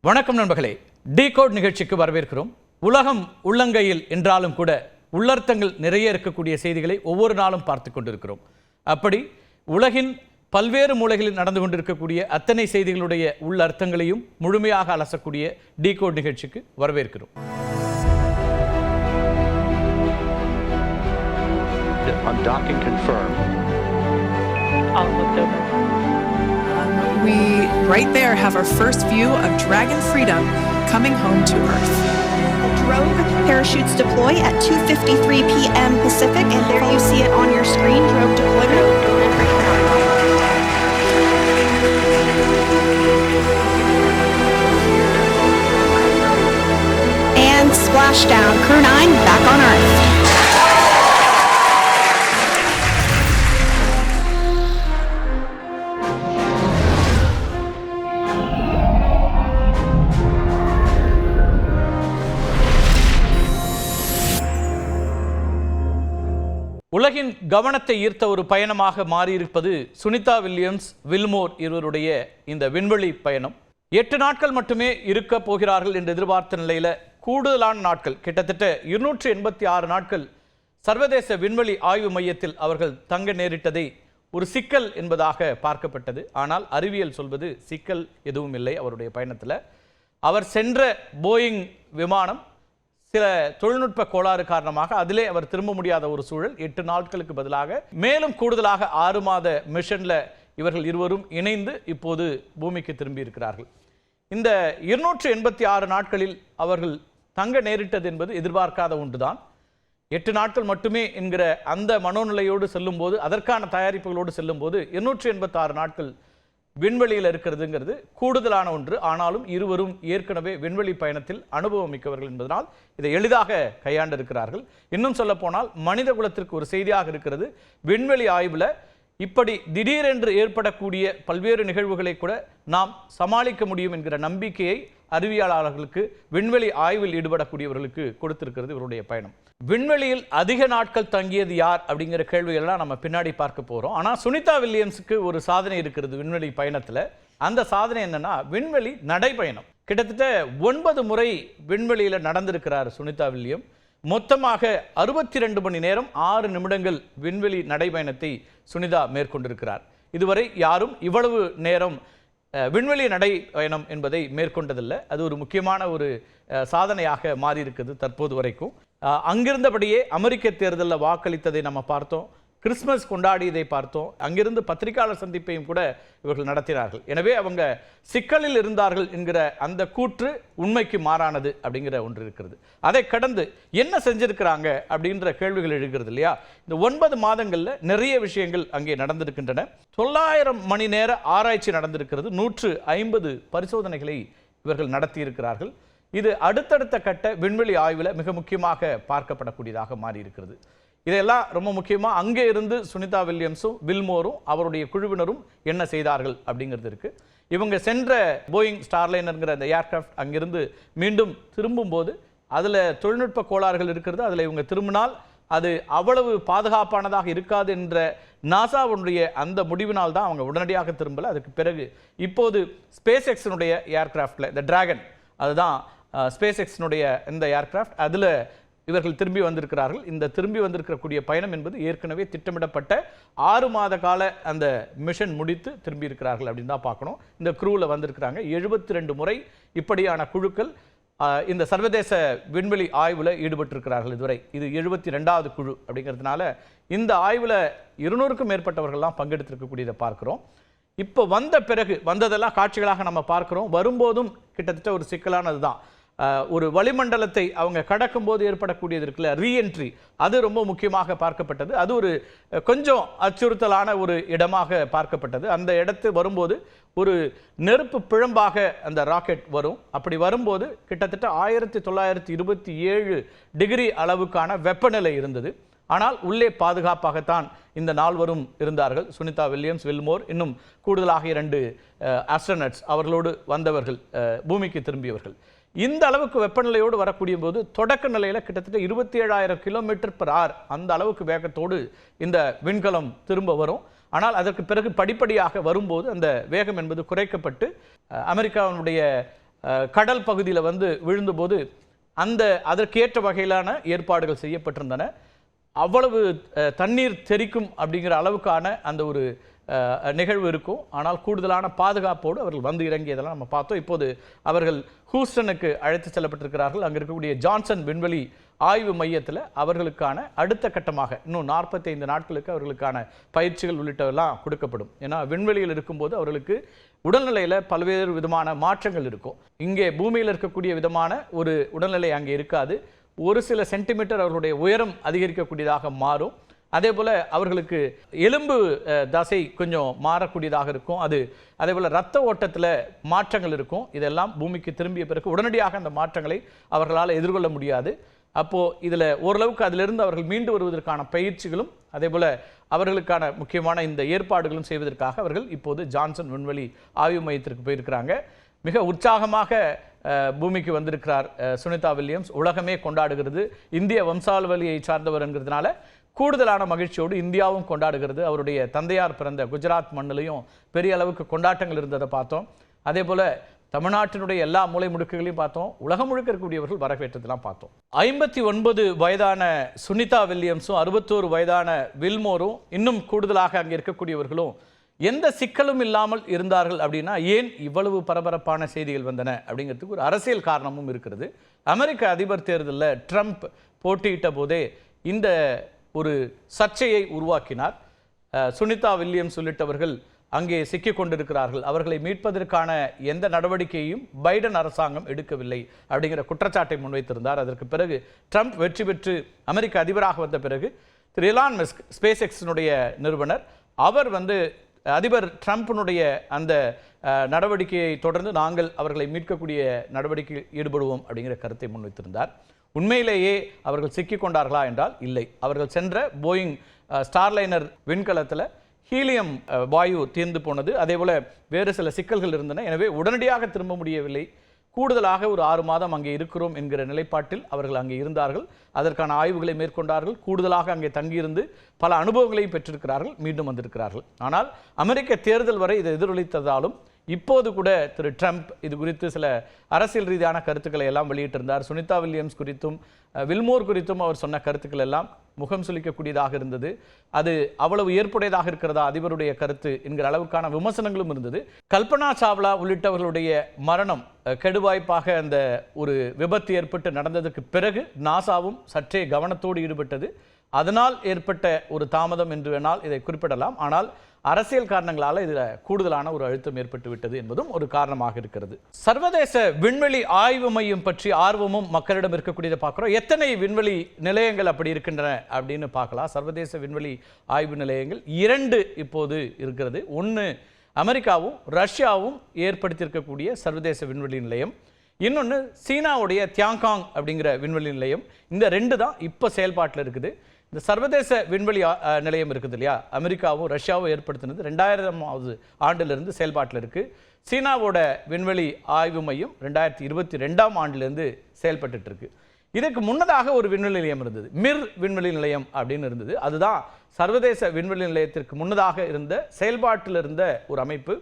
வணக்கம் நண்பர்களே, டிகோட் நிகழ்ச்சிக்கு வரவேற்கிறோம். உலகம் உள்ளங்கையில் என்றாலும் கூட உள்ளர்த்தங்கள் நிறைய இருக்கக்கூடிய செய்திகளை ஒவ்வொரு நாளும் பார்த்து கொண்டிருக்கிறோம். அப்படி உலகின் பல்வேறு மூலைகளில் நடந்து கொண்டிருக்கக்கூடிய அத்தனை செய்திகளுடைய உள்ளர்த்தங்களையும் முழுமையாக அலசக்கூடிய டிகோட் நிகழ்ச்சிக்கு வரவேற்கிறோம். Undocking confirmed. All looked over. We right there have our first view of Dragon Freedom coming home to Earth. Drogue parachutes deploy at 2:53 p.m. Pacific, and there you see it on your screen, drogue deployment. And splashdown, Crew 9 back on Earth. உலகின் கவனத்தை ஈர்த்த ஒரு பயணமாக மாறியிருப்பது Sunita Williams, Willmore இருவருடைய இந்த விண்வெளி பயணம். 8 நாட்கள் மட்டுமே இருக்க போகிறார்கள் என்று எதிர்பார்த்த நிலையில கூடுதலான நாட்கள், கிட்டத்தட்ட 286 நாட்கள் சர்வதேச விண்வெளி ஆய்வு மையத்தில் அவர்கள் தங்க நேரிட்டதை ஒரு சிக்கல் என்பதாக பார்க்கப்பட்டது. ஆனால் அறிவியல் சொல்வது சிக்கல் எதுவும் இல்லை. அவருடைய பயணத்தில் அவர் சென்ற போயிங் விமானம் சில தொழில்நுட்ப கோளாறு காரணமாக அதிலே அவர் திரும்ப முடியாத ஒரு சூழல். 8 நாட்களுக்கு பதிலாக மேலும் கூடுதலாக 6 மாத மிஷன்ல இவர்கள் இருவரும் இணைந்து இப்போது பூமிக்கு திரும்பி இருக்கிறார்கள். இந்த 286 நாட்களில் அவர்கள் தங்க நேரிட்டது என்பது எதிர்பார்க்காத ஒன்றுதான். 8 நாட்கள் மட்டுமே என்கிற அந்த மனோநிலையோடு செல்லும் போது, அதற்கான தயாரிப்புகளோடு செல்லும் போது 286 நாட்கள் விண்வெளியில் இருக்கிறதுங்கிறது கூடுதலான ஒன்று. ஆனாலும் இருவரும் ஏற்கனவே விண்வெளி பயணத்தில் அனுபவம் மிக்கவர்கள் என்பதனால் இதை எளிதாக கையாண்டிருக்கிறார்கள். இன்னும் சொல்ல போனால் மனித குலத்திற்கு ஒரு செய்தியாக இருக்கிறது. விண்வெளி ஆய்வில் இப்படி திடீரென்று ஏற்படக்கூடிய பல்வேறு நிகழ்வுகளை கூட நாம் சமாளிக்க முடியும் என்கிற நம்பிக்கையை அறிவியலாளர்களுக்கு, விண்வெளி ஆய்வில் ஈடுபடக்கூடியவர்களுக்கு கொடுத்திருக்கிறது இவருடைய பயணம். விண்வெளியில் அதிக நாட்கள் தங்கியது யார் அப்படிங்கிற கேள்விகள்லாம் நம்ம பின்னாடி பார்க்க போகிறோம். ஆனால் சுனிதா வில்லியம்ஸுக்கு ஒரு சாதனை இருக்கிறது விண்வெளி பயணத்தில். அந்த சாதனை என்னன்னா விண்வெளி நடைப்பயணம். கிட்டத்தட்ட 9 முறை விண்வெளியில் நடந்திருக்கிறார் சுனிதா வில்லியம். மொத்தமாக 62 மணி நேரம் 6 நிமிடங்கள் விண்வெளி நடைபயணத்தை சுனிதா மேற்கொண்டிருக்கிறார். இதுவரை யாரும் இவ்வளவு நேரம் விண்வெளி நடைபயணம் என்பதை மேற்கொண்டதில்லை. அது ஒரு முக்கியமான ஒரு சாதனையாக மாறியிருக்குது தற்போது வரைக்கும். அங்கிருந்தபடியே அமெரிக்க தேர்தலில் வாக்களித்ததை நம்ம பார்த்தோம், கிறிஸ்மஸ் கொண்டாடியதை பார்த்தோம், அங்கிருந்து பத்திரிகையாளர் சந்திப்பையும் கூட இவர்கள் நடத்தினார்கள். எனவே அவங்க சிக்கலில் இருந்தார்கள் என்கிற அந்த கூற்று உண்மைக்கு மாறானது அப்படிங்கிற ஒன்று இருக்கிறது. அதை கடந்து என்ன செஞ்சிருக்கிறாங்க அப்படின்ற கேள்விகள் எழுகிறது இல்லையா? இந்த 9 மாதங்களில் நிறைய விஷயங்கள் அங்கே நடந்திருக்கின்றன. 900 மணி நேர ஆராய்ச்சி நடந்திருக்கிறது. 150 பரிசோதனைகளை இவர்கள் நடத்தியிருக்கிறார்கள். இது அடுத்தடுத்த கட்ட விண்வெளி ஆய்வில் மிக முக்கியமாக பார்க்கப்படக்கூடியதாக மாறியிருக்கிறது. இதெல்லாம் ரொம்ப முக்கியமாக அங்கே இருந்து சுனிதா வில்லியம்ஸும் வில்மோரும் அவருடைய குழுவினரும் என்ன செய்தார்கள் அப்படிங்கிறது இருக்குது. இவங்க சென்ற போயிங் ஸ்டார்லைனருங்கிற அந்த ஏர்கிராஃப்ட் அங்கிருந்து மீண்டும் திரும்பும்போது அதில் தொழில்நுட்ப கோளாறுகள் இருக்கிறது. அதில் இவங்க திரும்பினால் அது அவ்வளவு பாதுகாப்பானதாக இருக்காது என்ற நாசாவுடைய அந்த முடிவினால் தான் அவங்க உடனடியாக திரும்பலை. அதுக்கு பிறகு இப்போது ஸ்பேஸ் எக்ஸினுடைய ஏர்கிராஃப்டில் இந்த டிராகன், அதுதான் ஸ்பேஸ் எக்ஸினுடைய இந்த ஏர்கிராஃப்ட், அதில் இவர்கள் திரும்பி வந்திருக்கிறார்கள். இந்த திரும்பி வந்திருக்கக்கூடிய பயணம் என்பது ஏற்கனவே திட்டமிடப்பட்ட 6 மாத கால அந்த மிஷன் முடித்து திரும்பி இருக்கிறார்கள் அப்படின்னு தான் பார்க்கணும். இந்த குரூவில் வந்திருக்கிறாங்க. 72 முறை இப்படியான குழுக்கள் இந்த சர்வதேச விண்வெளி ஆய்வில் ஈடுபட்டிருக்கிறார்கள் இதுவரை. இது 72வது குழு அப்படிங்கிறதுனால இந்த ஆய்வில் 200க்கும் மேற்பட்டவர்கள்லாம் பங்கெடுத்திருக்கக்கூடியதை பார்க்குறோம். இப்போ வந்த பிறகு வந்ததெல்லாம் காட்சிகளாக நம்ம பார்க்குறோம். வரும்போதும் கிட்டத்தட்ட ஒரு சிக்கலானது தான். ஒரு வளிமண்டலத்தை அவங்க கடக்கும் போது ஏற்படக்கூடியது இருக்குல்ல, ரீஎன்ட்ரி, அது ரொம்ப முக்கியமாக பார்க்கப்பட்டது. அது ஒரு கொஞ்சம் அச்சுறுத்தலான ஒரு இடமாக பார்க்கப்பட்டது. அந்த இடத்து வரும்போது ஒரு நெருப்பு பிழம்பாக அந்த ராக்கெட் வரும். அப்படி வரும்போது கிட்டத்தட்ட 1927 டிகிரி அளவுக்கான வெப்பநிலை இருந்தது. ஆனால் உள்ளே பாதுகாப்பாகத்தான் இந்த நால்வரும் இருந்தார்கள். சுனிதா வில்லியம்ஸ், வில்மோர், இன்னும் கூடுதலாக 2 ஆஸ்ட்ரோனட்ஸ் அவர்களோடு வந்தவர்கள், பூமிக்கு திரும்பியவர்கள். இந்த அளவுக்கு வெப்பநிலையோடு வரக்கூடிய போது தொடக்க நிலையில் கிட்டத்தட்ட 27,000 km/h அந்த அளவுக்கு வேகத்தோடு இந்த விண்கலம் திரும்ப வரும். ஆனால் அதற்கு பிறகு படிப்படியாக வரும்போது அந்த வேகம் என்பது குறைக்கப்பட்டு அமெரிக்காவினுடைய கடல் பகுதியில் வந்து விழுந்தபோது அதற்கேற்ற வகையிலான ஏற்பாடுகள் செய்யப்பட்டிருந்தன. அவ்வளவு தண்ணீர் தெறிக்கும் அப்படிங்கிற அளவுக்கான அந்த ஒரு நிகழ்வு இருக்கும். ஆனால் கூடுதலான பாதுகாப்போடு அவர்கள் வந்து இறங்கியதெல்லாம் நம்ம பார்த்தோம். இப்போது அவர்கள் ஹூஸ்டனுக்கு அழைத்து செல்லப்பட்டிருக்கிறார்கள். அங்கே இருக்கக்கூடிய ஜான்சன் விண்வெளி ஆய்வு மையத்தில் அவர்களுக்கான அடுத்த கட்டமாக இன்னும் 45 நாட்களுக்கு அவர்களுக்கான பயிற்சிகள் உள்ளிட்டவெல்லாம் கொடுக்கப்படும். ஏன்னா விண்வெளியில் இருக்கும்போது அவர்களுக்கு உடல்நிலையில் பல்வேறு விதமான மாற்றங்கள் இருக்கும். இங்கே பூமியில் இருக்கக்கூடிய விதமான ஒரு உடல்நிலை அங்கே இருக்காது. ஒரு சில சென்டிமீட்டர் அவர்களுடைய உயரம் அதிகரிக்கக்கூடியதாக மாறும். அதே போல் அவர்களுக்கு எலும்பு தசை கொஞ்சம் மாறக்கூடியதாக இருக்கும். அதே போல் இரத்த ஓட்டத்தில் மாற்றங்கள் இருக்கும். இதெல்லாம் பூமிக்கு திரும்பிய பிறகு உடனடியாக அந்த மாற்றங்களை அவர்களால் எதிர்கொள்ள முடியாது. அப்போது இதில் ஓரளவுக்கு அதிலிருந்து அவர்கள் மீண்டு வருவதற்கான பயிற்சிகளும் அதே போல் அவர்களுக்கான முக்கியமான இந்த ஏற்பாடுகளும் செய்வதற்காக அவர்கள் இப்போது ஜான்சன் விண்வெளி ஆய்வு மையத்திற்கு போயிருக்கிறாங்க. மிக உற்சாகமாக பூமிக்கு வந்திருக்கிறார் சுனிதா வில்லியம்ஸ். உலகமே கொண்டாடுகிறது. இந்திய வம்சாவளியை சார்ந்தவர் என்கிறதுனால கூடுதலான மகிழ்ச்சியோடு இந்தியாவும் கொண்டாடுகிறது. அவருடைய தந்தையார் பிறந்த குஜராத் மண்ணிலையும் பெரிய அளவுக்கு கொண்டாட்டங்கள் இருந்ததை பார்த்தோம். அதே போல் தமிழ்நாட்டினுடைய எல்லா மூலை முடுக்குகளையும் பார்த்தோம். உலகம் முழுக்க இருக்கக்கூடியவர்கள் வரவேற்றதெல்லாம் பார்த்தோம். 59 வயதான சுனிதா வில்லியம்ஸும் 61 வயதான வில்மோரும் இன்னும் கூடுதலாக அங்கே இருக்கக்கூடியவர்களும் எந்த சிக்கலும் இல்லாமல் இருந்தார்கள் அப்படின்னா ஏன் இவ்வளவு பரபரப்பான செய்திகள் வந்தன அப்படிங்கிறதுக்கு ஒரு அரசியல் காரணமும் இருக்கிறது. அமெரிக்க அதிபர் தேர்தலில் ட்ரம்ப் போட்டியிட்ட போதே இந்த ஒரு சர்ச்சையை உருவாக்கினார். சுனிதா வில்லியம்ஸ் உள்ளிட்டவர்கள் அங்கே சிக்கிக் கொண்டிருக்கிறார்கள். அவர்களை மீட்பதற்கான எந்த நடவடிக்கையையும் பைடன் அரசாங்கம் எடுக்கவில்லை அப்படிங்கிற குற்றச்சாட்டை முன்வைத்திருந்தார். அதற்கு பிறகு ட்ரம்ப் வெற்றி பெற்று அமெரிக்க அதிபராக வந்த பிறகு திரு எலான் மஸ்க் ஸ்பேஸ் எக்ஸினுடைய நிறுவனர் அவர் வந்து அதிபர் ட்ரம்ப்பினுடைய அந்த நடவடிக்கையை தொடர்ந்து நாங்கள் அவர்களை மீட்கக்கூடிய நடவடிக்கையில் ஈடுபடுவோம் அப்படிங்கிற கருத்தை முன்வைத்திருந்தார். உண்மையிலேயே அவர்கள் சிக்கிக் கொண்டார்களா என்றால் இல்லை. அவர்கள் சென்ற போயிங் ஸ்டார்லைனர் விண்கலத்தில் ஹீலியம் வாயு தீர்ந்து போனது. அதே போல் வேறு சில சிக்கல்கள் இருந்தன. எனவே உடனடியாக திரும்ப முடியவில்லை. கூடுதலாக ஒரு 6 மாதம் அங்கே இருக்கிறோம் என்கிற நிலைப்பாட்டில் அவர்கள் அங்கே இருந்தார்கள். அதற்கான ஆய்வுகளை மேற்கொண்டார்கள். கூடுதலாக அங்கே தங்கியிருந்து பல அனுபவங்களையும் பெற்றிருக்கிறார்கள். மீண்டும் வந்திருக்கிறார்கள். ஆனால் அமெரிக்க தேர்தல் வரை இதை எதிரொலித்ததாலும் இப்போது கூட திரு ட்ரம்ப் இது குறித்து சில அரசியல் ரீதியான கருத்துக்களை எல்லாம் வெளியிட்டிருந்தார். சுனிதா வில்லியம்ஸ் குறித்தும் வில்மோர் குறித்தும் அவர் சொன்ன கருத்துக்கள் எல்லாம் முகம் சுளிக்கக்கூடியதாக இருந்தது. அது அவ்வளவு ஏற்புடையதாக இருக்கிறதா அதிபருடைய கருத்து என்கிற அளவுக்கான விமர்சனங்களும் இருந்தது. கல்பனா சாவ்லா உள்ளிட்டவர்களுடைய மரணம் கெடுவாய்ப்பாக அந்த ஒரு விபத்து ஏற்பட்டு நடந்ததுக்கு பிறகு நாசாவும் சற்றே கவனத்தோடு ஈடுபட்டது. அதனால் ஏற்பட்ட ஒரு தாமதம் என்று வேணால் இதை குறிப்பிடலாம். ஆனால் அரசியல் காரணங்களால் இதில் கூடுதலான ஒரு அழுத்தம் ஏற்பட்டு விட்டது என்பதும் ஒரு காரணமாக இருக்கிறது. சர்வதேச விண்வெளி ஆய்வு மையம் பற்றி ஆர்வமும் மக்களிடம் இருக்கக்கூடியதை பார்க்குறோம். எத்தனை விண்வெளி நிலையங்கள் அப்படி இருக்கின்றன அப்படின்னு பார்க்கலாம். சர்வதேச விண்வெளி ஆய்வு நிலையங்கள் 2 இப்போது இருக்கிறது. ஒன்று அமெரிக்காவும் ரஷ்யாவும் ஏற்படுத்தியிருக்கக்கூடிய சர்வதேச விண்வெளி நிலையம். இன்னொன்று சீனாவுடைய தியாங்காங் அப்படிங்கிற விண்வெளி நிலையம். இந்த 2 தான் இப்போ செயல்பாட்டில் இருக்குது. இந்த சர்வதேச விண்வெளி நிலையம் இருக்குது இல்லையா, அமெரிக்காவும் ரஷ்யாவும் ஏற்படுத்தினது 2000ஆவது ஆண்டிலிருந்து செயல்பாட்டில் இருக்குது. சீனாவோட விண்வெளி ஆய்வு மையம் 2022ஆம் ஆண்டிலிருந்து செயல்பட்டு இருக்கு. இதுக்கு முன்னதாக ஒரு விண்வெளி நிலையம் இருந்தது, மிர் விண்வெளி நிலையம் அப்படின்னு இருந்தது. அதுதான் சர்வதேச விண்வெளி நிலையத்திற்கு முன்னதாக இருந்த செயல்பாட்டில் இருந்த ஒரு அமைப்பு.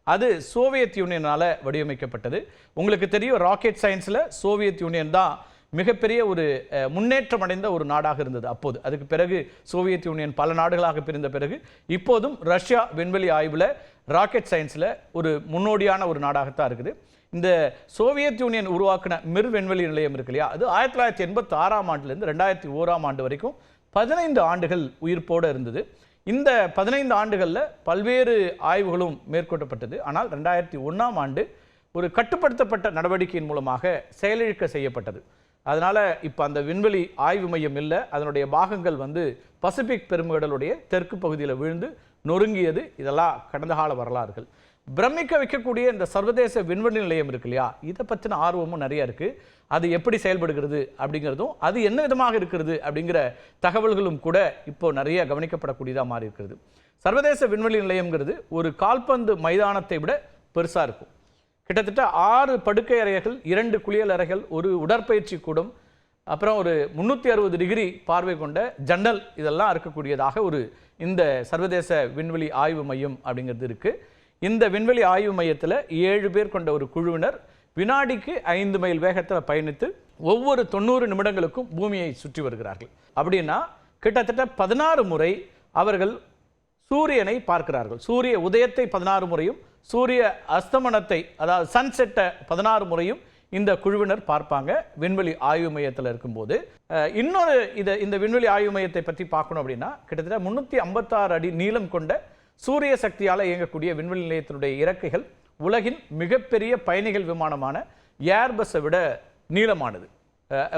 அது சோவியத் யூனியனால் வடிவமைக்கப்பட்டது. உங்களுக்கு தெரியும், ராக்கெட் சயின்ஸில் சோவியத் யூனியன் தான் மிகப்பெரிய ஒரு முன்னேற்றம் அடைந்த ஒரு நாடாக இருந்தது அப்போது. அதுக்கு பிறகு சோவியத் யூனியன் பல நாடுகளாக பிரிந்த பிறகு இப்போதும் ரஷ்யா விண்வெளி ஆய்வில் ராக்கெட் சயின்ஸில் ஒரு முன்னோடியான ஒரு நாடாகத்தான் இருக்குது. இந்த சோவியத் யூனியன் உருவாக்கின மிர் விண்வெளி நிலையம் இருக்கு இல்லையா, அது 1986ஆம் ஆண்டிலிருந்து 2001ஆம் ஆண்டு வரைக்கும் 15 ஆண்டுகள் உயிர்ப்போடு இருந்தது. இந்த 15 ஆண்டுகளில் பல்வேறு ஆய்வுகளும் மேற்கொள்ளப்பட்டது. ஆனால் 2001ஆம் ஆண்டு ஒரு கட்டுப்படுத்தப்பட்ட நடவடிக்கையின் மூலமாக செயலிழக்க செய்யப்பட்டது. அதனால் இப்போ அந்த விண்வெளி ஆய்வு மையம் இல்லை. அதனுடைய பாகங்கள் பசிபிக் பெருங்கடலுடைய தெற்கு பகுதியில் விழுந்து நொறுங்கியது. இதெல்லாம் கடந்த கால வரலாறுகள். பிரமிக்க வைக்கக்கூடிய இந்த சர்வதேச விண்வெளி நிலையம் இருக்கு இல்லையா, இதை பற்றின ஆர்வமும் நிறைய இருக்குது. அது எப்படி செயல்படுகிறது அப்படிங்கிறதும், அது என்ன விதமாக இருக்கிறது அப்படிங்கிற தகவல்களும் கூட இப்போ நிறைய கவனிக்கப்படக்கூடியதாக மாறி இருக்கிறது. சர்வதேச விண்வெளி நிலையம்ங்கிறது ஒரு கால்பந்து மைதானத்தை விட பெருசாக இருக்கும். கிட்டத்தட்ட 6 படுக்கை அறைகள், 2 குளியல் அறைகள், ஒரு உடற்பயிற்சி கூடம், அப்புறம் ஒரு 360 டிகிரி பார்வை கொண்ட ஜன்னல், இதெல்லாம் இருக்கக்கூடியதாக ஒரு இந்த சர்வதேச விண்வெளி ஆய்வு மையம் அப்படிங்கிறது இருக்குது. இந்த விண்வெளி ஆய்வு மையத்தில் 7 பேர் கொண்ட ஒரு குழுவினர் வினாடிக்கு 5 மைல் வேகத்தில் பயணித்து ஒவ்வொரு 90 நிமிடங்களுக்கும் பூமியை சுற்றி வருகிறார்கள். அப்படின்னா கிட்டத்தட்ட 16 முறை அவர்கள் சூரியனை பார்க்கிறார்கள். சூரிய உதயத்தை 16 முறையும் சூரிய அஸ்தமனத்தை அதாவது சன்செட்டை 16 முறையும் இந்த குழுவினர் பார்ப்பாங்க விண்வெளி ஆய்வு மையத்தில் இருக்கும்போது. இன்னொரு இந்த விண்வெளி ஆய்வு மையத்தை பற்றி பார்க்கணும் அப்படின்னா கிட்டத்தட்ட 356 அடி நீளம் கொண்ட சூரிய சக்தியால் இயங்கக்கூடிய விண்வெளி நிலையத்தினுடைய இறக்கைகள் உலகின் மிகப்பெரிய பயணிகள் விமானமான ஏர்பஸை விட நீளமானது.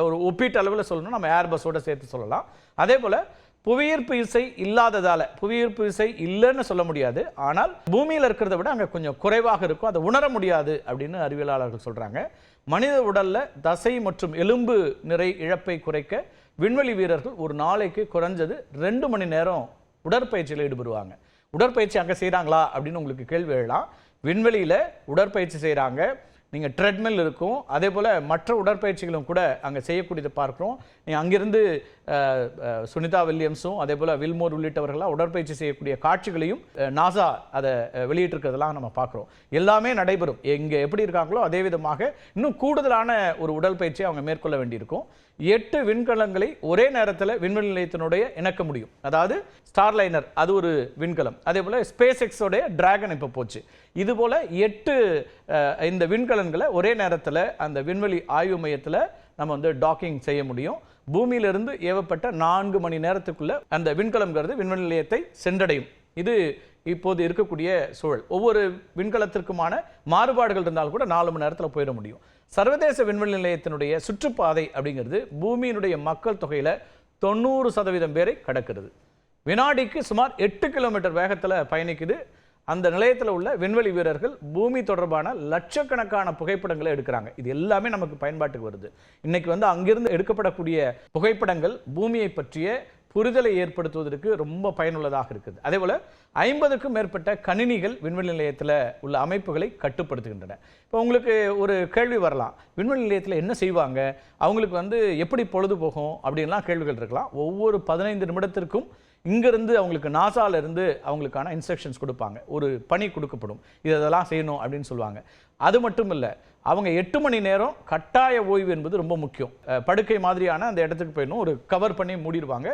ஒரு ஒப்பீட்டு அளவில் சொல்லணும், நம்ம ஏர்பஸோட சேர்த்து சொல்லலாம். அதே போல் புவியீர்ப்பு விசை இல்லாததால், புவியீர்ப்பு விசை இல்லைன்னு சொல்ல முடியாது, ஆனால் பூமியில் இருக்கிறத விட அங்கே கொஞ்சம் குறைவாக இருக்கும், அதை உணர முடியாது அப்படின்னு அறிவியலாளர்கள் சொல்கிறாங்க. மனித உடலில் தசை மற்றும் எலும்பு நிறை இழப்பை குறைக்க விண்வெளி வீரர்கள் ஒரு நாளைக்கு குறைஞ்சது 2 மணி நேரம் உடற்பயிற்சியில் ஈடுபடுவாங்க. உடற்பயிற்சி அங்கே செய்கிறாங்களா அப்படின்னு உங்களுக்கு கேள்வி எழலாம். விண்வெளியில் உடற்பயிற்சி செய்கிறாங்க. நீங்கள் ட்ரெட்மில் இருக்கும், அதே போல் மற்ற உடற்பயிற்சிகளும் கூட அங்கே செய்யக்கூடியதை பார்க்குறோம். நீங்கள் அங்கிருந்து சுனிதா வில்லியம்ஸும் அதே போல் வில்மோர் உள்ளிட்டவர்களாக உடற்பயிற்சி செய்யக்கூடிய காட்சிகளையும் நாசா அதை வெளியிட்டிருக்கிறதெல்லாம் நம்ம பார்க்குறோம். எல்லாமே நடைபெறும். எங்கே எப்படி இருக்காங்களோ அதே விதமாக இன்னும் கூடுதலான ஒரு உடற்பயிற்சியை அவங்க மேற்கொள்ள வேண்டியிருக்கும். 8 விண்கலங்களை ஒரே நேரத்தில் விண்வெளி நிலையத்தினுடைய இணைக்க முடியும். அதாவது ஸ்டார்லைனர் அது ஒரு விண்கலம், அதே போல் ஸ்பேஸ் எக்ஸோடைய டிராகன் இப்போ போச்சு. இதுபோல் 8 இந்த விண்கலன்களை ஒரே நேரத்தில் அந்த விண்வெளி ஆய்வு மையத்தில் நம்ம வந்து டாக்கிங் செய்ய முடியும். பூமியிலிருந்து ஏவப்பட்ட 4 மணி நேரத்துக்குள்ள அந்த விண்கலம்ங்கிறது விண்வெளி நிலையத்தை சென்றடையும். இது இப்போது இருக்கக்கூடிய சூழல். ஒவ்வொரு விண்கலத்திற்குமான மாறுபாடுகள் இருந்தாலும் கூட 4 மணி நேரத்தில் போயிட முடியும். சர்வதேச விண்வெளி நிலையத்தினுடைய சுற்றுப்பாதை அப்படிங்கிறது பூமியினுடைய மக்கள் தொகையில் 90% பேரை கடக்கிறது. வினாடிக்கு சுமார் 8 கிலோமீட்டர் வேகத்தில் பயணிக்குது. அந்த நிலையத்தில் உள்ள விண்வெளி வீரர்கள் பூமி தொடர்பான லட்சக்கணக்கான புகைப்படங்களை எடுக்கிறாங்க. இது எல்லாமே நமக்கு பயன்பாட்டுக்கு வருது. இன்னைக்கு வந்து அங்கிருந்து எடுக்கப்படக்கூடிய புகைப்படங்கள் பூமியை பற்றிய புரிதலை ஏற்படுத்துவதற்கு ரொம்ப பயனுள்ளதாக இருக்குது. அதே போல் 50க்கும் மேற்பட்ட கணினிகள் விண்வெளி நிலையத்தில் உள்ள அமைப்புகளை கட்டுப்படுத்துகின்றன. இப்போ உங்களுக்கு ஒரு கேள்வி வரலாம், விண்வெளி நிலையத்தில் என்ன செய்வாங்க, அவங்களுக்கு வந்து எப்படி பொழுது போகும் அப்படின்லாம் கேள்விகள் இருக்கலாம். ஒவ்வொரு 15 நிமிடத்திற்கும் இங்கிருந்து அவங்களுக்கு நாசாவிலிருந்து அவங்களுக்கான இன்ஸ்ட்ரக்ஷன்ஸ் கொடுப்பாங்க, ஒரு பணி கொடுக்கப்படும், இதெல்லாம் செய்யணும் அப்படின்னு சொல்லுவாங்க. அது மட்டும் இல்லை, அவங்க 8 மணி நேரம் கட்டாய ஓய்வு என்பது ரொம்ப முக்கியம். படுக்கை மாதிரியான அந்த இடத்துக்கு போயிடணும், ஒரு கவர் பண்ணி மூடிடுவாங்க,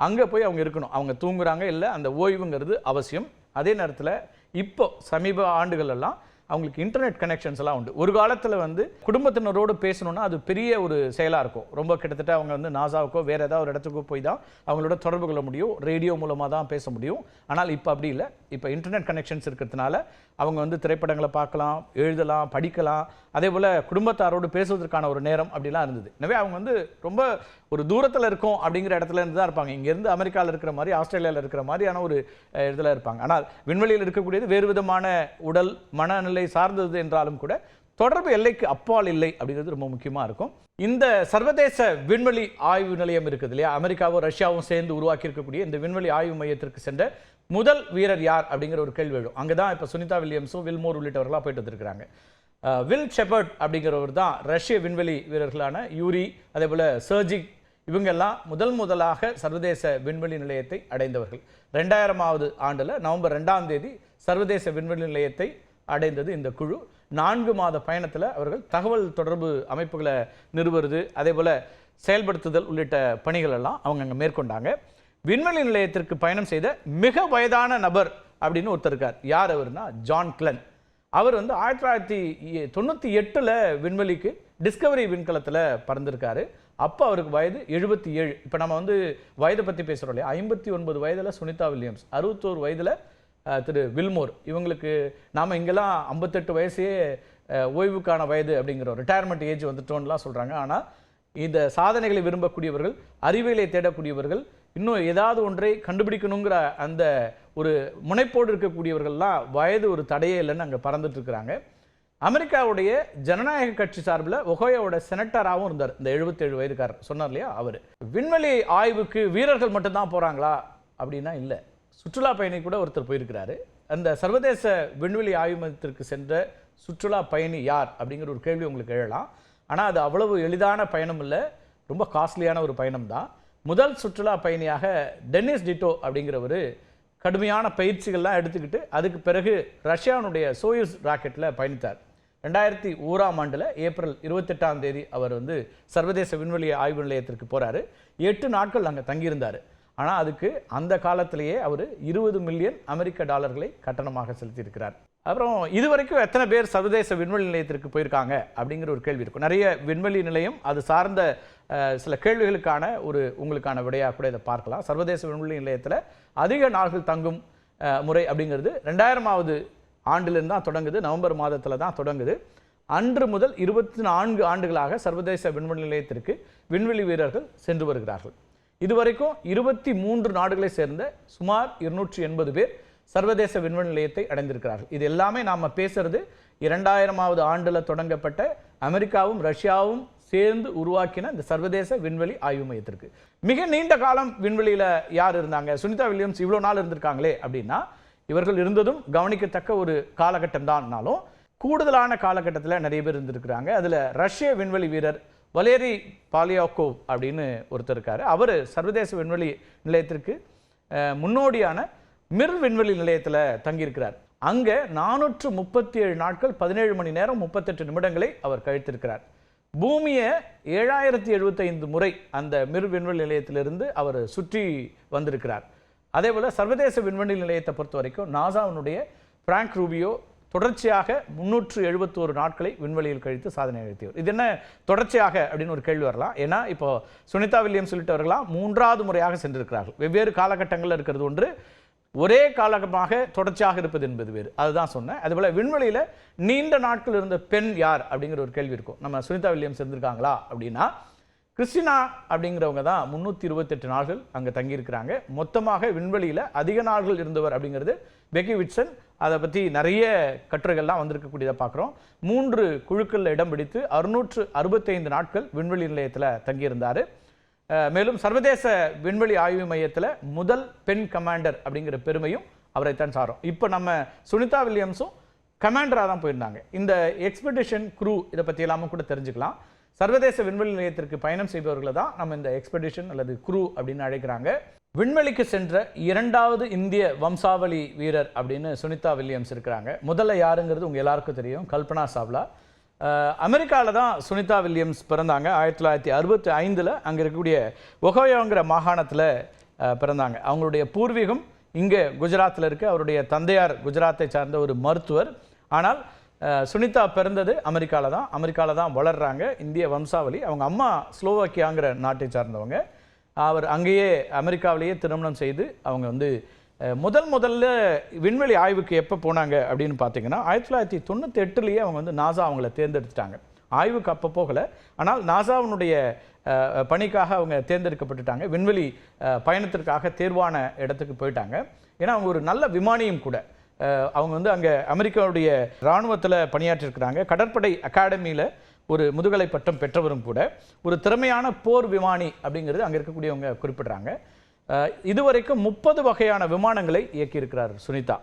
அங்கே போய் அவங்க இருக்கணும். அவங்க தூங்குறாங்க இல்லை, அந்த ஓய்வுங்கிறது அவசியம். அதே நேரத்தில் இப்போ சமீப ஆண்டுகள் எல்லாம் அவங்களுக்கு இன்டர்நெட் கனெக்ஷன்ஸ் எல்லாம் உண்டு. ஒரு காலத்தில் வந்து குடும்பத்தினரோடு பேசணும்னா அது பெரிய ஒரு செயலாக இருக்கும். ரொம்ப கிட்டத்தட்ட அவங்க வந்து நாசாவுக்கோ வேறு ஏதாவது ஒரு இடத்துக்கோ போய் தான் அவங்களோட தொடர்பு கொள்ள முடியும், ரேடியோ மூலமாக தான் பேச முடியும். ஆனால் இப்போ அப்படி இல்லை. இப்போ இன்டர்நெட் கனெக்ஷன்ஸ் இருக்கிறதுனால அவங்க வந்து திரைப்படங்களை பார்க்கலாம், எழுதலாம், படிக்கலாம், அதே போல் குடும்பத்தாரோடு பேசுவதற்கான ஒரு நேரம் அப்படிலாம் இருந்தது. எனவே அவங்க வந்து ரொம்ப ஒரு தூரத்தில் இருக்கும் அப்படிங்கிற இடத்துல இருந்து தான் இருப்பாங்க. இங்கேருந்து அமெரிக்காவில் இருக்கிற மாதிரி, ஆஸ்திரேலியாவில் இருக்கிற மாதிரியான ஒரு இதில் இருப்பாங்க. ஆனால் விண்வெளியில் இருக்கக்கூடியது வேறு விதமான உடல் மனநிலை சார்ந்தது என்றாலும் கூட தொடர்பு எல்லைக்கு அப்பால் இல்லை அப்படிங்கிறது ரொம்ப முக்கியமாக இருக்கும். இந்த சர்வதேச விண்வெளி ஆய்வு நிலையம் இருக்குது இல்லையா, அமெரிக்காவும் ரஷ்யாவும் சேர்ந்து உருவாக்கி இருக்கக்கூடிய இந்த விண்வெளி ஆய்வு மையத்திற்கு சென்ற முதல் வீரர் யார் அப்படிங்கிற ஒரு கேள்வி எழும். அங்கே தான் இப்போ சுனிதா வில்லியம்ஸும் வில்மோர் உள்ளிட்டவர்களாக போயிட்டு வந்திருக்கிறாங்க. வில் ஷெப்பர்ட் அப்படிங்கிறவர் தான் ரஷ்ய விண்வெளி வீரர்களான யூரி அதே போல் சர்ஜிக் இவங்கெல்லாம் முதலாக சர்வதேச விண்வெளி நிலையத்தை அடைந்தவர்கள். 2000ஆவது ஆண்டில் நவம்பர் 2ஆம் தேதி சர்வதேச விண்வெளி நிலையத்தை அடைந்தது இந்த குழு. 4 மாத பயணத்தில் அவர்கள் தகவல் தொடர்பு அமைப்புகளை நிறுவுறது அதே போல் செயல்படுத்துதல் உள்ளிட்ட பணிகள் எல்லாம் அவங்க அங்கே மேற்கொண்டாங்க. விண்வெளி நிலையத்திற்கு பயணம் செய்த மிக வயதான நபர் அப்படின்னு ஒருத்தர் இருக்கார். யார் அவர்னா ஜான் கிளன். அவர் வந்து 1998 விண்வெளிக்கு டிஸ்கவரி விண்கலத்தில் பறந்திருக்காரு. அப்போ அவருக்கு வயது 77. இப்போ நம்ம வந்து வயதை பற்றி பேசுகிறோம் இல்லையா, 59 வயதில் சுனிதா வில்லியம்ஸ், 61 வயதில் திரு வில்மோர். இவங்களுக்கு நாம் இங்கெல்லாம் 58 வயசே ஓய்வுக்கான வயது அப்படிங்கிற ரிட்டையர்மெண்ட் ஏஜ் வந்துட்டோன்னுலாம் சொல்கிறாங்க. ஆனால் இந்த சாதனைகளை விரும்பக்கூடியவர்கள், அறிவியலை தேடக்கூடியவர்கள், இன்னும் ஏதாவது ஒன்றை கண்டுபிடிக்கணுங்கிற அந்த ஒரு முனைப்போடு இருக்கக்கூடியவர்கள்லாம் வயது ஒரு தடையே இல்லைன்னு அங்கே பறந்துட்டு இருக்கிறாங்க. அமெரிக்காவுடைய ஜனநாயக கட்சி சார்பில் ஒஹோயோட செனட்டராகவும் இருந்தார் இந்த 77 வயதுக்காரர் சொன்னார் இல்லையா அவர். விண்வெளி ஆய்வுக்கு வீரர்கள் மட்டும்தான் போகிறாங்களா அப்படின்னா இல்லை, சுற்றுலா பயணி கூட ஒருத்தர் போயிருக்கிறாரு. அந்த சர்வதேச விண்வெளி ஆய்வு மையத்திற்கு சென்ற சுற்றுலா பயணி யார் அப்படிங்கிற ஒரு கேள்வி உங்களுக்கு எழலாம். ஆனால் அது அவ்வளவு எளிதான பயணம் இல்லை, ரொம்ப காஸ்ட்லியான ஒரு பயணம் தான். முதல் சுற்றுலா பயணியாக டென்னிஸ் டிட்டோ அப்படிங்கிறவர் கடுமையான பயிற்சிகள்லாம் எடுத்துக்கிட்டு அதுக்கு பிறகு ரஷ்யாவுடைய சோயூஸ் ராக்கெட்டில் பயணித்தார். 2001 ஏப்ரல் 28 அவர் வந்து சர்வதேச விண்வெளி ஆய்வு நிலையத்திற்கு போறாரு. 8 நாட்கள் அங்கே தங்கியிருந்தார். ஆனால் அதுக்கு அந்த காலத்திலேயே அவர் $20 மில்லியன் கட்டணமாக செலுத்தியிருக்கிறார். அப்புறம் இதுவரைக்கும் எத்தனை பேர் சர்வதேச விண்வெளி நிலையத்திற்கு போயிருக்காங்க அப்படிங்கிற ஒரு கேள்வி இருக்கும். நிறைய விண்வெளி நிலையம் அது சார்ந்த சில கேள்விகளுக்கான உங்களுக்கான விடையாக கூட இதை பார்க்கலாம். சர்வதேச விண்வெளி நிலையத்தில் அதிக நாள்கள் தங்கும் முறை அப்படிங்கிறது 2000ஆவது ஆண்டிலிருந்து தான் தொடங்குது. நவம்பர் மாதத்தில் தான் தொடங்குது. அன்று முதல் 24 ஆண்டுகளாக சர்வதேச விண்வெளி நிலையத்திற்கு விண்வெளி வீரர்கள் சென்று வருகிறார்கள். இதுவரைக்கும் 23 நாடுகளை சேர்ந்த சுமார் 280 பேர் சர்வதேச விண்வெளி நிலையத்தை அடைந்திருக்கிறார்கள். இது எல்லாமே நாம் பேசுறது 2000ஆவது ஆண்டில் தொடங்கப்பட்ட அமெரிக்காவும் ரஷ்யாவும் சேர்ந்து உருவாக்கின இந்த சர்வதேச விண்வெளி ஆய்வு மையத்திற்கு. மிக நீண்ட காலம் விண்வெளியில் யார் இருந்தாங்க? சுனிதா வில்லியம்ஸ் இவ்வளோ நாள் இருந்திருக்காங்களே அப்படின்னா, இவர்கள் இருந்ததும் கவனிக்கத்தக்க ஒரு காலகட்டம் தான்னாலும் கூடுதலான காலகட்டத்தில் நிறைய பேர் இருந்திருக்கிறாங்க. அதில் ரஷ்ய விண்வெளி வீரர் வலேரி பாலியாக்கோவ் அப்படின்னு ஒருத்தர் இருக்காரு. அவர் சர்வதேச விண்வெளி நிலையத்திற்கு முன்னோடியான மிர் விண்வெளி நிலையத்தில் தங்கியிருக்கிறார். அங்கே 437 நாட்கள் 17 மணி நேரம் 38 நிமிடங்களை அவர் கழித்திருக்கிறார். பூமியை 7075 முறை அந்த மிர் விண்வெளி நிலையத்திலிருந்து அவர் சுற்றி வந்திருக்கிறார். அதே போல் சர்வதேச விண்வெளி நிலையத்தை பொறுத்த வரைக்கும் நாசாவினுடைய பிராங்க் ரூபியோ தொடர்ச்சியாக 371 நாட்களை விண்வெளியில் கழித்து சாதனை நிகழ்த்தியவர். இது என்ன தொடர்ச்சியாக அப்படின்னு ஒரு கேள்வி வரலாம். ஏன்னா இப்போ சுனிதா வில்லியம்ஸ் உள்ளிட்டவர்களாம் 3வது முறையாக சென்றிருக்கிறார்கள். வெவ்வேறு காலகட்டங்களில் இருக்கிறது ஒன்று, ஒரே காலகட்டமாக தொடர்ச்சியாக இருப்பது என்பது வேறு. அதுதான் சொன்னேன். அதுபோல் விண்வெளியில் நீண்ட நாட்கள் இருந்த பெண் யார் அப்படிங்கிற ஒரு கேள்வி இருக்கும். நம்ம சுனிதா வில்லியம்ஸ் இருந்திருக்காங்களா அப்படின்னா, கிறிஸ்டினா அப்படிங்கிறவங்க தான் 328 நாட்கள் அங்கே தங்கியிருக்கிறாங்க. மொத்தமாக விண்வெளியில் அதிக நாட்கள் இருந்தவர் அப்படிங்கிறது பெக்கி விட்சன். அதை பற்றி நிறைய கட்டுரைகள்லாம் வந்திருக்கக்கூடியதை பார்க்குறோம். 3 குழுக்களில் இடம் பிடித்து 665 நாட்கள் விண்வெளி நிலையத்தில் தங்கியிருந்தார். மேலும் சர்வதேச விண்வெளி ஆய்வு மையத்தில் முதல் பெண் கமாண்டர் அப்படிங்கிற பெருமையும் அவரைத்தான் சாரும். இப்போ நம்ம சுனிதா வில்லியம்ஸும் கமாண்டராக தான் போயிருந்தாங்க. இந்த எக்ஸ்பெடிஷன் குரூ இதை பற்றி எல்லாமும் கூட தெரிஞ்சுக்கலாம். சர்வதேச விண்வெளி நிலையத்திற்கு பயணம் செய்பவர்களை தான் நம்ம இந்த எக்ஸ்பெடிஷன் அல்லது குரூ அப்படின்னு அழைக்கிறாங்க. விண்வெளிக்கு சென்ற 2வது இந்திய வம்சாவளி வீரர் அப்படின்னு சுனிதா வில்லியம்ஸ் இருக்கிறாங்க. முதல்ல யாருங்கிறது உங்கள் எல்லாருக்கும் தெரியும், கல்பனா சாவ்லா. அமெரிக்காவில் தான் சுனிதா வில்லியம்ஸ் பிறந்தாங்க. 1965 அங்கே இருக்கக்கூடிய ஒஹோயோங்கிற மாகாணத்தில் பிறந்தாங்க. அவங்களுடைய பூர்வீகம் இங்கே குஜராத்தில் இருக்குது. அவருடைய தந்தையார் குஜராத்தை சார்ந்த ஒரு மருத்துவர். ஆனால் சுனிதா பிறந்தது அமெரிக்காவில் தான் வளர்கிறாங்க. இந்திய வம்சாவளி. அவங்க அம்மா ஸ்லோவாக்கியாங்கிற நாட்டை சார்ந்தவங்க. அவர் அங்கேயே அமெரிக்காவிலேயே திருமணம் செய்து அவங்க வந்து முதல்ல விண்வெளி ஆய்வுக்கு எப்போ போனாங்க அப்படின்னு பார்த்தீங்கன்னா 1998 அவங்க வந்து நாசா அவங்கள தேர்ந்தெடுத்துட்டாங்க. ஆய்வுக்கு அப்போ போகலை, ஆனால் நாசாவினுடைய பணிக்காக அவங்க தேர்ந்தெடுக்கப்பட்டுட்டாங்க. விண்வெளி பயணத்திற்காக தேர்வான இடத்துக்கு போயிட்டாங்க. ஏன்னா அவங்க ஒரு நல்ல விமானியும் கூட. அவங்க வந்து அங்கே அமெரிக்காவுடைய இராணுவத்தில் பணியாற்றிருக்கிறாங்க. கடற்படை அகாடமியில் ஒரு முதுகலை பட்டம் பெற்றவரும் கூட. ஒரு திறமையான போர் விமானி அப்படிங்கிறது அங்கே இருக்கக்கூடியவங்க குறிப்பிடுறாங்க. இதுவரைக்கும் 30 வகையான விமானங்களை இயக்கியிருக்கிறார் சுனிதா.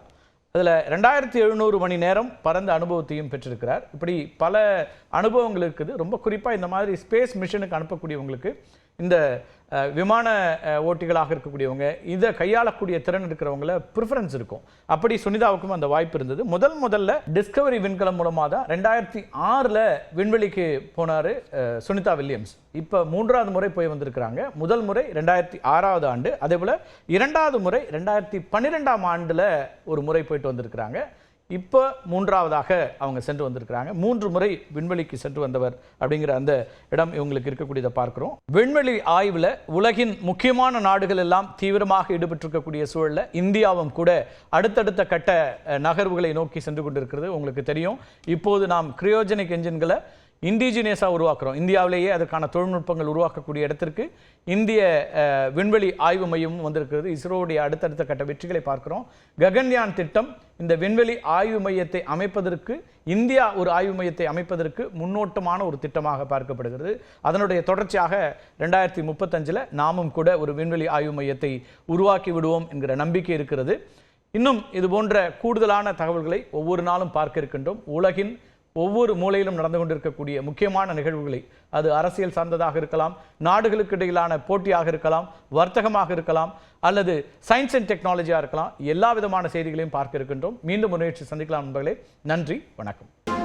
அதில் 2700 மணி நேரம் பறந்த அனுபவத்தையும் பெற்றிருக்கிறார். இப்படி பல அனுபவங்கள் இருக்குது. ரொம்ப குறிப்பாக இந்த மாதிரி ஸ்பேஸ் மிஷனுக்கு அனுப்பக்கூடியவங்களுக்கு இந்த விமான ஓட்டிகளாக இருக்கக்கூடியவங்க இதை கையாளக்கூடிய திறன் இருக்கிறவங்கள ப்ரிஃபரன்ஸ் இருக்கும். அப்படி சுனிதாவுக்கும் அந்த வாய்ப்பு இருந்தது. முதல்ல டிஸ்கவரி விண்கலம் மூலமாக தான் 2006 விண்வெளிக்கு போனார் சுனிதா வில்லியம்ஸ். இப்போ 3வது முறை போய் வந்திருக்கிறாங்க. முதல் முறை 2006 ஆண்டு, அதே போல் 2வது முறை 2012 ஆண்டில் ஒரு முறை போயிட்டு வந்திருக்கிறாங்க. இப்போ 3வதாக அவங்க சென்று வந்திருக்கிறாங்க. 3 முறை விண்வெளிக்கு சென்று வந்தவர் அப்படிங்கிற அந்த இடம் இவங்களுக்கு இருக்கக்கூடியதை பார்க்கிறோம். விண்வெளி ஆய்வில் உலகின் முக்கியமான நாடுகள் எல்லாம் தீவிரமாக ஈடுபட்டிருக்கக்கூடிய சூழலில் இந்தியாவும் கூட அடுத்தடுத்த கட்ட நகர்வுகளை நோக்கி சென்று கொண்டிருக்கிறது. உங்களுக்கு தெரியும், இப்போது நாம் கிரையோஜெனிக் என்ஜின்களை இண்டிஜினியஸாக உருவாக்குறோம். இந்தியாவிலேயே அதற்கான தொழில்நுட்பங்கள் உருவாக்கக்கூடிய இடத்திற்கு இந்திய விண்வெளி ஆய்வு மையமும் வந்திருக்கிறது. இஸ்ரோவுடைய அடுத்தடுத்த கட்ட வெற்றிகளை பார்க்கிறோம். ககன்யான் திட்டம் இந்த விண்வெளி ஆய்வு மையத்தை அமைப்பதற்கு, இந்தியா ஒரு ஆய்வு மையத்தை அமைப்பதற்கு முன்னோட்டமான ஒரு திட்டமாக பார்க்கப்படுகிறது. அதனுடைய தொடர்ச்சியாக 2035 நாமும் கூட ஒரு விண்வெளி ஆய்வு மையத்தை உருவாக்கி விடுவோம் என்கிற நம்பிக்கை இருக்கிறது. இன்னும் இது போன்ற கூடுதலான தகவல்களை ஒவ்வொரு நாளும் பார்க்க இருக்கின்றோம். உலகின் ஒவ்வொரு மூலையிலும் நடந்து கொண்டிருக்கக்கூடிய முக்கியமான நிகழ்வுகளை, அது அரசியல் சார்ந்ததாக இருக்கலாம், நாடுகளுக்கு இடையிலான போட்டியாக இருக்கலாம், வர்த்தகமாக இருக்கலாம், அல்லது சயின்ஸ் அண்ட் டெக்னாலஜியாக இருக்கலாம், எல்லா விதமான செய்திகளையும் பார்க்க இருக்கின்றோம். மீண்டும் முன்னேற்றி சந்திக்கலாம் நண்பர்களே. நன்றி, வணக்கம்.